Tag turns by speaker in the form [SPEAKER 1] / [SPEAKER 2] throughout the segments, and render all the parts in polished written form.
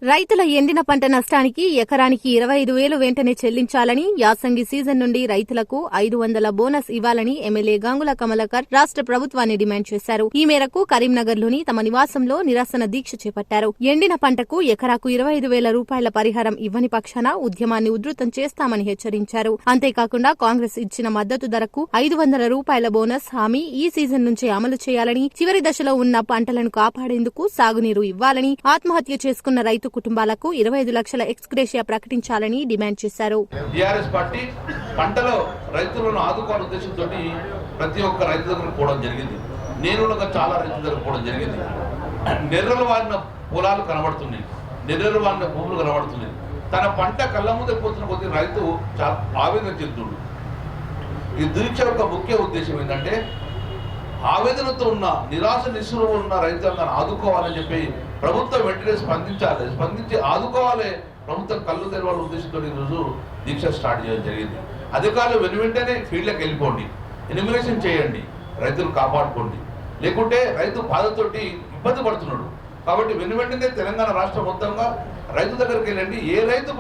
[SPEAKER 1] రైతుల ఎండిన పంట నష్టానికి ఎకరానికి 25,000 వెంటనే చెల్లించాలని, యాసంగి సీజన్ నుండి రైతులకు 500 బోనస్ ఇవ్వాలని ఎమ్మెల్యే గంగుల కమలాకర్ రాష్ట్ర ప్రభుత్వాన్ని డిమాండ్ చేశారు. ఈ మేరకు కరీంనగర్లోని తమ నివాసంలో నిరసన దీక్ష చేపట్టారు. ఎండిన పంటకు ఎకరాకు 25,000 రూపాయల పరిహారం ఇవ్వని పక్షాన ఉద్యమాన్ని ఉధృతం చేస్తామని హెచ్చరించారు. అంతేకాకుండా కాంగ్రెస్ ఇచ్చిన మద్దతు ధరకు 500 రూపాయల బోనస్ హామీ ఈ సీజన్ నుంచే అమలు చేయాలని, చివరి దశలో ఉన్న పంటలను కాపాడేందుకు సాగునీరు ఇవ్వాలని, ఆత్మహత్య చేసుకున్న రైతు కుటుంబాలకు 25 లక్షల ఎక్స్గ్రేషియా ప్రకటించాలని డిమాండ్ చేశారు.
[SPEAKER 2] టీఆర్ఎస్ పార్టీ పంటలో రైతులను ఆదుకోవాలనే ఉద్దేశంతో ప్రతి ఒక్క రైతు దగ్గర పోవడం జరిగింది. నేను చాలా రైతుల దగ్గర పోవడం జరిగింది. నెర్రలు వాడిన పొలాలు కనబడుతున్నాయి, నెర్రలు వాడిన భూములు కనబడుతున్నాయి. తన పంట కళ్ళ ముందే పోతున్న కొద్ది రైతు చాలా ఆవేదన చెందుతుంది. ఈ దీక్ష యొక్క ముఖ్య ఉద్దేశం ఏంటంటే ఆవేదనతో ఉన్న నిరాశ నిస్సులో ఉన్న రైతాంగాన్ని ఆదుకోవాలని చెప్పి ప్రభుత్వం వెంటనే స్పందించాలి, స్పందించి ఆదుకోవాలి. ప్రభుత్వం కళ్ళు తెరవాల ఉద్దేశంతో ఈరోజు దీక్ష స్టార్ట్ చేయడం జరిగింది. అధికారులు వెంటనే ఫీల్డ్కి వెళ్ళిపోండి, ఎనిమినేషన్ చేయండి, రైతులు కాపాడుకోండి. లేకుంటే రైతు బాధతోటి ఇబ్బంది పడుతున్నాడు. కాబట్టి వెంటనే తెలంగాణ రాష్ట్రం మొత్తంగా రైతు దగ్గరికి వెళ్ళండి. ఏ రైతు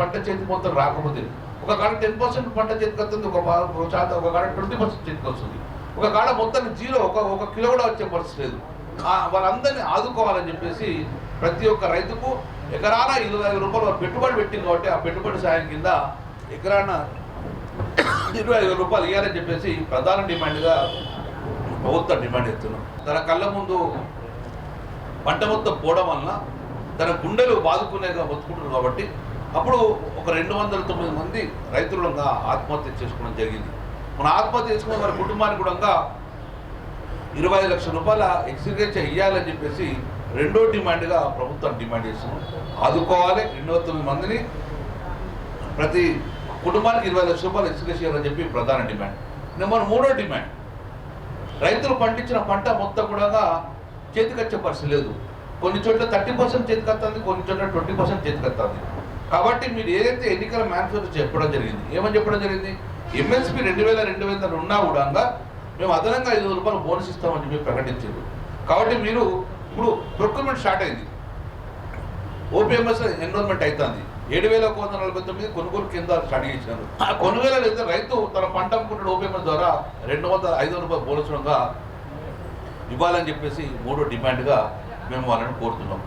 [SPEAKER 2] పంట చేతి మొత్తం రాకపోతే ఒక కాడ 10% పంట చేతికి వస్తుంది, ఒక శాతం ఒక కాడ 20% చేతికి వస్తుంది, ఒక కాడ మొత్తం జీరో, ఒక కిలో కూడా వచ్చే పరిస్థితి లేదు. వాళ్ళందరినీ ఆదుకోవాలని చెప్పేసి ప్రతి ఒక్క రైతుకు ఎకరాన 25 రూపాయలు పెట్టుబడి పెట్టింది. కాబట్టి ఆ పెట్టుబడి సాయం కింద ఎకరాన 25 రూపాయలు ఇవ్వాలని చెప్పేసి ప్రధాన డిమాండ్గా ప్రభుత్వం డిమాండ్ చేస్తున్నాం. తన కళ్ళ ముందు పంట మొత్తం పోవడం వలన తన గుండెలు బాదుకునేగా బతుకుంటున్నారు. కాబట్టి అప్పుడు ఒక 209 మంది రైతులుగా ఆత్మహత్య చేసుకోవడం జరిగింది. మన ఆత్మహత్య చేసుకున్న వారి కుటుంబానికి కూడా 25 లక్షల రూపాయల ఎక్స్గ్రేషియా ఇవ్వాలని చెప్పేసి రెండో డిమాండ్గా ప్రభుత్వం డిమాండ్ చేస్తున్నాం. ఆదుకోవాలి 209 మందిని, ప్రతి కుటుంబానికి 20 లక్షల రూపాయలు ఎక్స్గ్రేషియా ఇవ్వాలని చెప్పి ప్రధాన డిమాండ్. నెంబర్ 3 డిమాండ్, రైతులు పండించిన పంట మొత్తం కూడా చేతికొచ్చే పరిస్థితి లేదు. కొన్ని చోట్ల 30% చేతికొస్తుంది, కొన్ని చోట్ల 20% చేతికొస్తుంది. కాబట్టి మీరు ఏదైతే ఎన్నికల మేనిఫెస్టో చెప్పడం జరిగింది, ఏమని చెప్పడం జరిగింది, ఎంఎస్పీ 2,200 ఉన్నా కూడా మేము అదనంగా 500 రూపాయలు బోనస్ ఇస్తామని చెప్పి ప్రకటించారు. కాబట్టి మీరు ఇప్పుడు ప్రొక్యూర్మెంట్ స్టార్ట్ అయింది, ఓపీఎంఎస్ ఎన్రోల్మెంట్ అవుతుంది. 7,149 కొనుగోలు కేంద్రాలు స్టార్ట్ చేసినారు. ఆ కొనుగోలు అయితే రైతు తన పంట అమ్ముకుంటున్న ఓపీఎంఎస్ ద్వారా 500 రూపాయలు బోనస్గా ఇవ్వాలని చెప్పేసి 3వ డిమాండ్గా మేము వాళ్ళని కోరుతున్నాం.